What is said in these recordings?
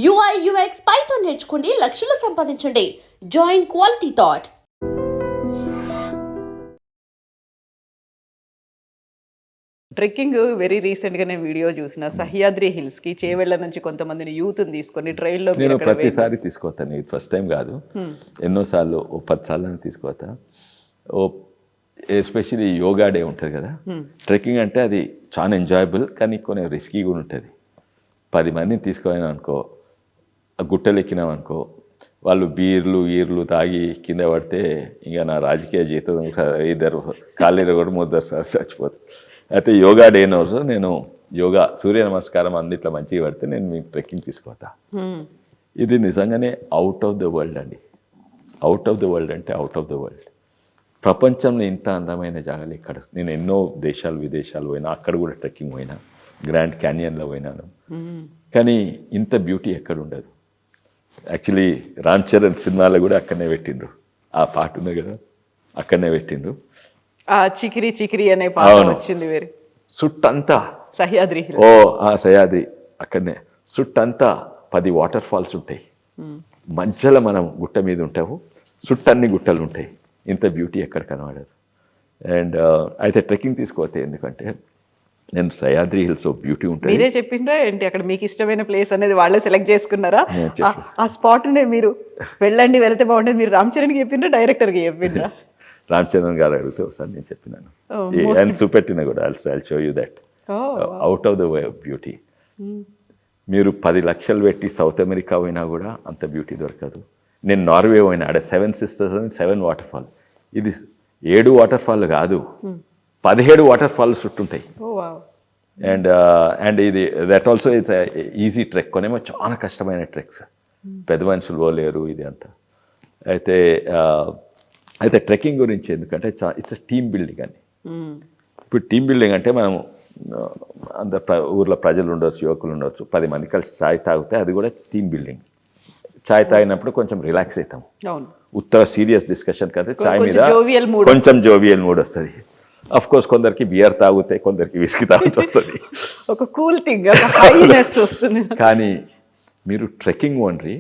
UI UX Python నేర్చుకోండి, లక్షలు సంపాదించండి. Join quality thought. Trekking very రీసెంట్గానే వీడియో చూసిన సహ్యాద్రి హిల్స్కి చేవెళ్ళ నుంచి కొంతమందిని యూత్ని తీసుకొని ట్రైల్లో నేను ప్రతిసారి తీసుకోతాను, ఇది ఫస్ట్ టైం కాదు, ఎన్నోసార్లు 10 సార్లు తీసుకోతా. ఎస్పెషల్లీ యోగా డే ఉంటుంది కదా, ట్రెక్కింగ్ అంటే అది చాలా ఎంజాయబుల్ కానీ కొన్ని రిస్కీ కూడా ఉంటుంది. 10 మందిని తీసుకోవాలి అనుకో, గుట్టలు ఎక్కినాం అనుకో, వాళ్ళు ఈర్లు తాగి కింద పడితే ఇంకా నా రాజకీయ జీవితం 2 కాళ్ళు కూడా 3 సార్లు చచ్చిపోతుంది. అయితే యోగా డే రోజు నేను యోగా సూర్య నమస్కారం అన్నిట్లో మంచిగా పడితే నేను మీకు ట్రెక్కింగ్ తీసుకుపోతా. ఇది నిజంగానే అవుట్ ఆఫ్ ద వరల్డ్ అండి. అవుట్ ఆఫ్ ద వరల్డ్ అంటే అవుట్ ఆఫ్ ద వరల్డ్. ప్రపంచంలో ఇంత అందమైన జాగాలు ఇక్కడ. నేను ఎన్నో విదేశాలు పోయినా, అక్కడ కూడా ట్రెక్కింగ్ పోయినా, గ్రాండ్ క్యానియన్లో పోయినాను, కానీ ఇంత బ్యూటీ ఎక్కడ ఉండదు. యాక్చువల్లీ రామ్ చరణ్ సినిమాలో కూడా అక్కడనే పెట్టిండ్రు, ఆ పాట ఉంది కదా, అక్కడనే పెట్టిండ్రు. చికిరి చికిరి అనే పాట వచ్చింది. వేరే చుట్టంతా సహ్యాద్రి, సహ్యాద్రి అక్కడనే చుట్టంతా 10 వాటర్ ఫాల్స్ ఉంటాయి. మధ్యలో మనం గుట్ట మీద ఉంటాము, చుట్టన్ని గుట్టలు ఉంటాయి. ఇంత బ్యూటీ ఎక్కడ కనబడదు. అండ్ అయితే ట్రెక్కింగ్ తీసుకోతే, ఎందుకంటే నేను సహ్యాద్రి హిల్స్ బ్యూటీ ఉంటుంది. మీరే చెప్పిండ్రా ఏంటి అక్కడ మీకు ఇష్టమైన ప్లేస్ అనేది వాళ్ళే సెలెక్ట్ చేసుకున్నారా? ఆ స్పాట్ మీరు వెళ్ళండి, వెళ్తే బాగుంటుంది మీరు రామ్ చరణ్కి చెప్పిండ్రా, డైరెక్టర్కి చెప్పిండ్రా? రామ్ చరణ్ గారు అడిగితే ఒకసారి నేను చెప్పినాను, ఆయన చూపెట్టిన కూడా, I'll show you that out of the way beauty. మీరు 10 లక్షలు పెట్టి సౌత్ అమెరికా పోయినా కూడా అంత బ్యూటీ దొరకదు. నేను నార్వే పోయినా, ఆడ 7 సిస్టర్స్ అని 7 వాటర్ ఫాల్. ఇది 7 వాటర్ ఫాల్ కాదు, 17 వాటర్ ఫాల్స్ చుట్టుంటాయి. అండ్ ఇది that also it's easy trek. కొనేమో చాలా కష్టమైన ట్రెక్స్, పెద్ద మనుషులు పోలేరు ఇది అంతా. అయితే ట్రెక్కింగ్ గురించి ఎందుకంటే ఇట్స్ టీమ్ బిల్డింగ్ అని. ఇప్పుడు టీమ్ బిల్డింగ్ అంటే మనం ఊర్లో ప్రజలు ఉండొచ్చు, యువకులు ఉండొచ్చు, 10 మంది కలిసి ఛాయ్ తాగితే అది కూడా టీమ్ బిల్డింగ్. ఛాయ్ తాగినప్పుడు కొంచెం రిలాక్స్ అవుతాం. ఉత్తర సీరియస్ డిస్కషన్ కదా, ఛాయ్ మీద కొంచెం జోవియల్ మూడ్ వస్తుంది. అఫ్ కోర్స్ కొందరికి బియర్ తాగితే, కొందరికి విస్కీ తాగుతూ వస్తుంది, ఒక కూల్ థింగ్ వస్తుంది. కానీ మీరు ట్రెక్కింగ్ ఓన్రీ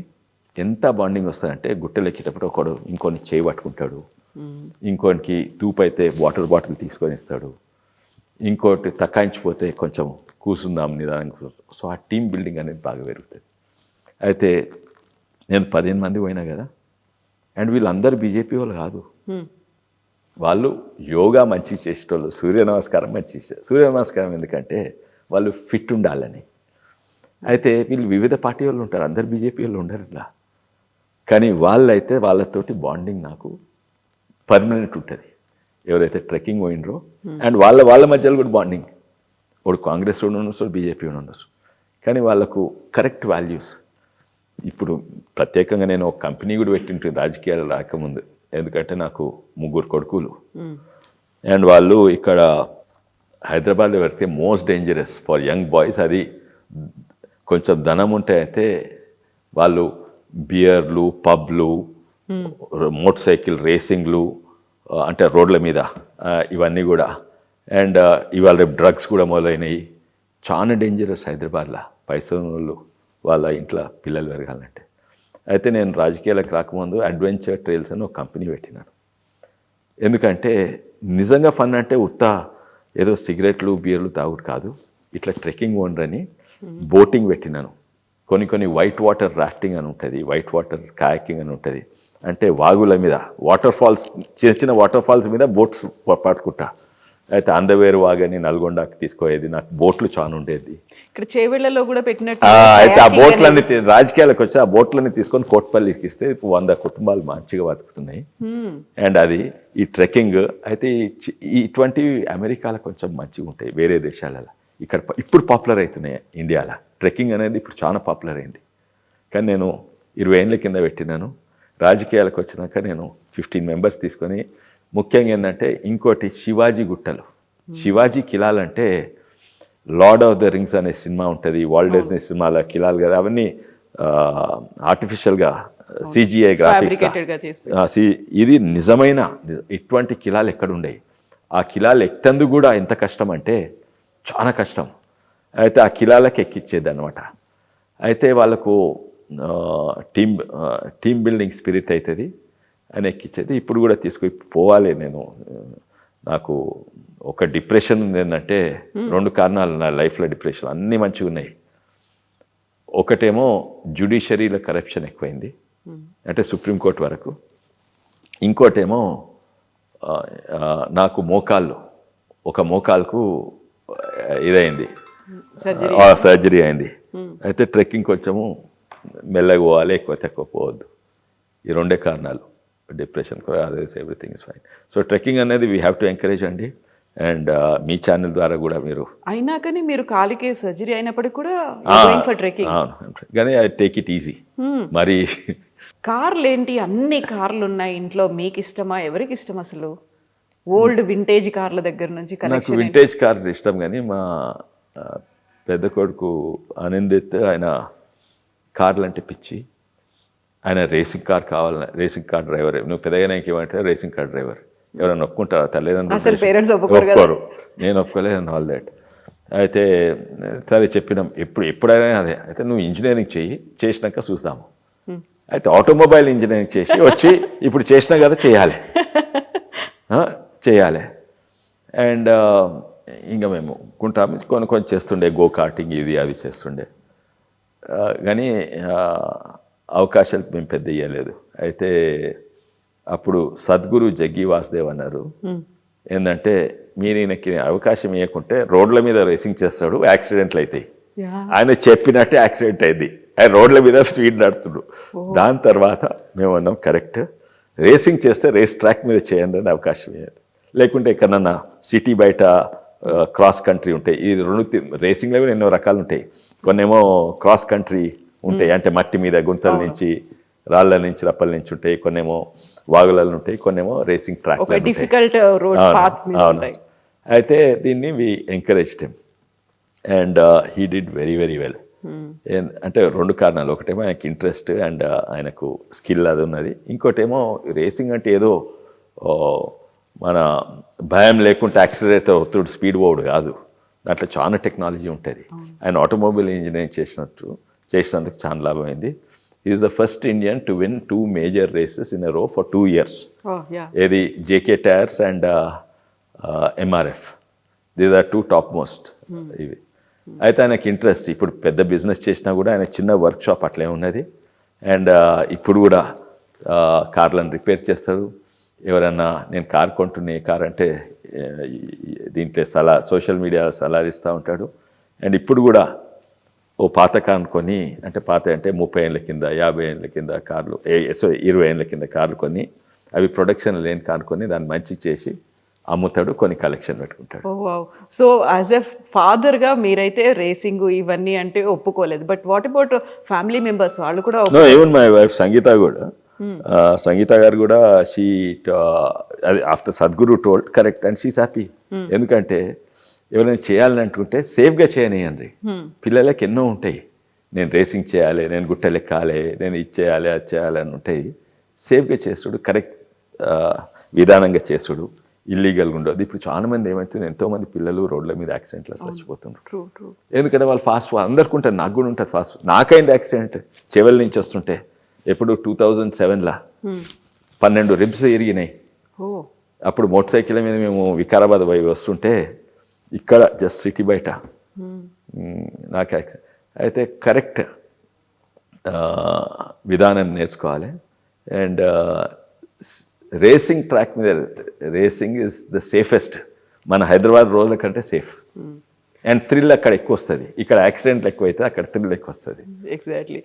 ఎంత బాండింగ్ వస్తుందంటే, గుట్టలు ఎక్కేటప్పుడు ఒకడు ఇంకొని చేయి పట్టుకుంటాడు, ఇంకోనికి తూపైతే వాటర్ బాటిల్ తీసుకొని ఇస్తాడు, ఇంకోటి తక్కాయించిపోతే కొంచెం కూర్చుందాం నిదానికి. సో ఆ టీమ్ బిల్డింగ్ అనేది బాగా పెరుగుతుంది. అయితే నేను 15 మంది పోయినా కదా, అండ్ వీళ్ళందరూ బీజేపీ వాళ్ళు కాదు, వాళ్ళు యోగా మంచి చేసేటోళ్ళు, సూర్య నమస్కారం మంచి చేస్తారు. సూర్య నమస్కారం ఎందుకంటే వాళ్ళు ఫిట్ ఉండాలని. అయితే వీళ్ళు వివిధ పార్టీ వాళ్ళు ఉంటారు, అందరు బీజేపీ వాళ్ళు ఉండరు ఇలా. కానీ వాళ్ళైతే వాళ్ళతోటి బాండింగ్ నాకు పర్మనెంట్ ఉంటుంది, ఎవరైతే ట్రెక్కింగ్ పోయినరో. అండ్ వాళ్ళ మధ్యలో కూడా బాండింగ్, వాడు కాంగ్రెస్ ఉండొచ్చు, బీజేపీ ఉండొచ్చు, కానీ వాళ్ళకు కరెక్ట్ వాల్యూస్. ఇప్పుడు ప్రత్యేకంగా నేను ఒక కంపెనీ కూడా పెట్టింటుంది రాజకీయాలు రాకముందు, ఎందుకంటే నాకు 3 కొడుకులు. అండ్ వాళ్ళు ఇక్కడ హైదరాబాద్లో పెడితే most dangerous for young boys. అది కొంచెం ధనం ఉంటే అయితే వాళ్ళు బియర్లు, పబ్లు, మోటార్ సైకిల్ రేసింగ్లు, అంటే రోడ్ల మీద ఇవన్నీ కూడా. అండ్ ఇవాళ రేపు డ్రగ్స్ కూడా మొదలైనవి. చాలా డేంజరస్ హైదరాబాద్లో పైసలు వాళ్ళ ఇంట్లో పిల్లలు పెరగాలంటే. అయితే నేను రాజకీయాలకు రాకముందు అడ్వెంచర్ ట్రైల్స్ అని ఒక కంపెనీ పెట్టినాను. ఎందుకంటే నిజంగా ఫన్ అంటే ఏదో సిగరెట్లు బియర్లు తాగుడు కాదు, ఇట్లా ట్రెక్కింగ్ ఓనరని బోటింగ్ పెట్టినాను. కొన్ని వైట్ వాటర్ రాఫ్టింగ్ అని ఉంటుంది, వైట్ వాటర్ కాయాకింగ్ అని ఉంటుంది. అంటే వాగుల మీద వాటర్ ఫాల్స్, చిన్న వాటర్ ఫాల్స్ మీద బోట్స్ పట్టుకుంటా. అయితే అందవేరు వాగని నల్గొండకి తీసుకోయేది, నాకు బోట్లు చాలా ఉండేది. ఇక్కడ చేవెళ్ళలో కూడా పెట్టినట్టు. అయితే ఆ బోట్లన్నీ రాజకీయాలకు వచ్చి ఆ బోట్లన్నీ తీసుకొని కోట్పల్లికి ఇస్తే 100 కుటుంబాలు మంచిగా బతుకుతున్నాయి. అండ్ అది ఈ ట్రెక్కింగ్ అయితే ఇటువంటివి అమెరికాలో కొంచెం మంచిగా ఉంటాయి, వేరే దేశాలలో. ఇక్కడ ఇప్పుడు పాపులర్ అవుతున్నాయి ఇండియాలో. ట్రెక్కింగ్ అనేది ఇప్పుడు చాలా పాపులర్ అయింది. కానీ నేను 20 ఏళ్ళ కింద పెట్టినాను. రాజకీయాలకు వచ్చినాక నేను 15 మెంబర్స్ తీసుకొని, ముఖ్యంగా ఏంటంటే ఇంకోటి శివాజీ గుట్టలు, శివాజీ కిలాలంటే లార్డ్ ఆఫ్ ద రింగ్స్ అనే సినిమా ఉంటుంది, వాల్ట్ డిజ్నీ సినిమాల కిలాలు కదా, అవన్నీ ఆర్టిఫిషియల్గా CGI గ్రాఫిక్స్. ఇది నిజమైన ఇటువంటి కిలాలు ఎక్కడ ఉండేవి. ఆ కిలాలు ఎక్కేందుకు కూడా ఎంత కష్టం అంటే చాలా కష్టం. అయితే ఆ కిలాలకి ఎక్కిచ్చేది అనమాట. అయితే వాళ్ళకు టీమ్ బిల్డింగ్ స్పిరిట్ అవుతుంది అని ఎక్కించేది. ఇప్పుడు కూడా పోవాలి నేను. నాకు ఒక డిప్రెషన్ ఉంది ఏంటంటే 2 కారణాలు నా లైఫ్లో డిప్రెషన్. అన్నీ మంచిగా ఉన్నాయి. ఒకటేమో జ్యుడిషియరీలో కరప్షన్ ఎక్కువైంది, అంటే సుప్రీంకోర్టు వరకు. ఇంకోటేమో నాకు ఒక మోకాలుకు ఇదైంది, సర్జరీ అయింది. అయితే ట్రెక్కింగ్ కొంచెము మెల్లగా పోవాలి, ఎక్కువ తక్కువ పోవద్దు. ఈ 2 కారణాలు depression. Others everything is fine. So trekking అనేది వీ హ్యావ్ టు ఎంకరేజ్ అండి. అండ్ మీ ఛానల్ ద్వారా కూడా మీరు అయినా కానీ మీరు కాలికి సర్జరీ అయినప్పటికీ కూడా ఫర్ ట్రెక్కింగ్. కానీ ఐ టేక్ ఇట్ ఈజీ. మరి కార్లు ఏంటి, అన్ని కార్లు ఉన్నాయి ఇంట్లో, మీకు ఇష్టమా, ఎవరికి ఇష్టం అసలు? ఓల్డ్ వింటేజ్ కార్ల దగ్గర నుంచి నాకు వింటేజ్ కార్ ఇష్టం, కానీ మా పెద్ద కొడుకు ఆనందిత్ ఆయన కార్లు అంటే పిచ్చి. ఆయన రేసింగ్ కార్ డ్రైవర్. నువ్వు పెద్దగా ఏమంటే రేసింగ్ కార్ డ్రైవర్. ఎవరైనా ఒప్పుకుంటారా? తల్లిదండ్రులు ఒప్పుకోరు. నేను ఒప్పుకోలేదు ఆల్ దాట్. అయితే సరే చెప్పినాం, ఎప్పుడైనా అదే. అయితే నువ్వు ఇంజనీరింగ్ చేసినాక చూస్తాము. అయితే ఆటోమొబైల్ ఇంజనీరింగ్ వచ్చి ఇప్పుడు చేసినా కదా చేయాలి. అండ్ ఇంకా మేము కుంటాము కొన్ని చేస్తుండే, గో కార్టింగ్ ఇది అవి చేస్తుండే. కానీ అవకాశాలు మేము పెద్ద ఇవ్వలేదు. అయితే అప్పుడు సద్గురు జగ్గి వాసుదేవ్ అన్నారు, ఏంటంటే మీరు ఈయనకి అవకాశం ఇవ్వకుంటే రోడ్ల మీద రేసింగ్ చేస్తాడు, యాక్సిడెంట్లు అవుతాయి. ఆయన చెప్పినట్టే యాక్సిడెంట్ అయింది. ఆయన రోడ్ల మీద స్పీడ్ నడుతుడు. దాని తర్వాత మేము అన్నాం కరెక్ట్, రేసింగ్ చేస్తే రేస్ ట్రాక్ మీద చేయండి అని అవకాశం ఇవ్వాలి. లేకుంటే ఎక్కడన్నా సిటీ బయట క్రాస్ కంట్రీ ఉంటాయి. ఈ 2 రేసింగ్లో కూడా ఎన్నో రకాలు ఉంటాయి. కొన్నేమో క్రాస్ కంట్రీ ఉంటాయి, అంటే మట్టి మీద గుంతల నుంచి, రాళ్ళ నుంచి, రప్పల నుంచి ఉంటాయి. కొన్నేమో వాగులలో ఉంటాయి, కొన్నేమో రేసింగ్ ట్రాక్. అయితే దీన్ని we encourage him and he did very very well. అంటే 2 కారణాలు. ఒకటేమో ఆయనకి ఇంట్రెస్ట్ అండ్ ఆయనకు స్కిల్ అది ఉన్నది. ఇంకోటేమో రేసింగ్ అంటే ఏదో మన భయం లేకుండా యాక్సిలరేటర్ ఒత్తుడు స్పీడ్ పోవుడు కాదు, దాంట్లో చాలా టెక్నాలజీ ఉంటుంది. ఆయన ఆటోమొబైల్ ఇంజనీరింగ్ చేసినందుకు చాలా లాభమైంది. Is the first Indian to win 2 major races in a row for 2 years. ఏది JK tyres and MRF. These are 2 top most ఇవి. అయితే ఆయనకి ఇంట్రెస్ట్. ఇప్పుడు పెద్ద బిజినెస్ చేసినా కూడా ఆయన చిన్న వర్క్ షాప్ అట్లే ఉన్నది. అండ్ ఇప్పుడు కూడా కార్లను రిపేర్ చేస్తాడు. ఎవరన్నా నేను కార్ కొంటున్నా, కార్ అంటే దీంట్లో సోషల్ మీడియా సలహా ఇస్తూ ఉంటాడు. అండ్ ఇప్పుడు కూడా ఓ పాత కార్ కొని, అంటే పాత అంటే 30 ఏళ్ళ కింద 50 ఏళ్ళ కింద కార్లు, 20 ఏళ్ళ కింద కార్లు కొని, అవి ప్రొడక్షన్ లేని కార్ కొని దాన్ని మంచి చేసి అమ్ముతాడు, కొన్ని కలెక్షన్ పెట్టుకుంటాడు. సో యాజ్ ఎ ఫాదర్గా మీరైతే రేసింగ్ ఇవన్నీ అంటే ఒప్పుకోలేదు. But what about family members? వాళ్ళు కూడా ఈవెన్ మై వైఫ్ సంగీత కూడా, సంగీత గారు కూడా she after Sadhguru told correct and she's happy. ఎందుకంటే ఎవరైనా చేయాలని అనుకుంటే సేఫ్గా చేయనియండి. పిల్లలకి ఎన్నో ఉంటాయి, నేను రేసింగ్ చేయాలి, నేను గుట్టలెక్కాలి, నేను ఇది చేయాలి, అది చేయాలి అని ఉంటాయి. సేఫ్గా చేస్తుడు, కరెక్ట్ విధానంగా చేస్తుడు, ఇల్లీగల్గా ఉండదు. ఇప్పుడు చాలా మంది ఏమవుతుంది, ఎంతోమంది పిల్లలు రోడ్ల మీద యాక్సిడెంట్లో చచ్చిపోతున్నారు. ఎందుకంటే వాళ్ళు ఫాస్ట్, అందరికీ ఉంటుంది, నాకు కూడా ఉంటుంది ఫాస్ట్. నాకైంది యాక్సిడెంట్ చెవెల్ నుంచి వస్తుంటే, ఎప్పుడు 2007లో 12 రిబ్స్ ఇరిగినాయి. అప్పుడు మోటార్ సైకిల్ మీద మేము వికారాబాద్ పోయి వస్తుంటే, ఇక్కడ జస్ట్ సిటీ బయట నాకు యాక్సిడెంట్ అయితే. కరెక్ట్ విధానం నేర్చుకోవాలి. అండ్ రేసింగ్ ట్రాక్ మీద రేసింగ్ ఇస్ ద సేఫెస్ట్. మన హైదరాబాద్ రోడ్ల కంటే సేఫ్. అండ్ థ్రిల్ అక్కడ ఎక్కువ వస్తుంది. ఇక్కడ యాక్సిడెంట్లు ఎక్కువ అవుతుంది, అక్కడ థ్రిల్ ఎక్కువ వస్తుంది. ఎగ్జాక్ట్లీ.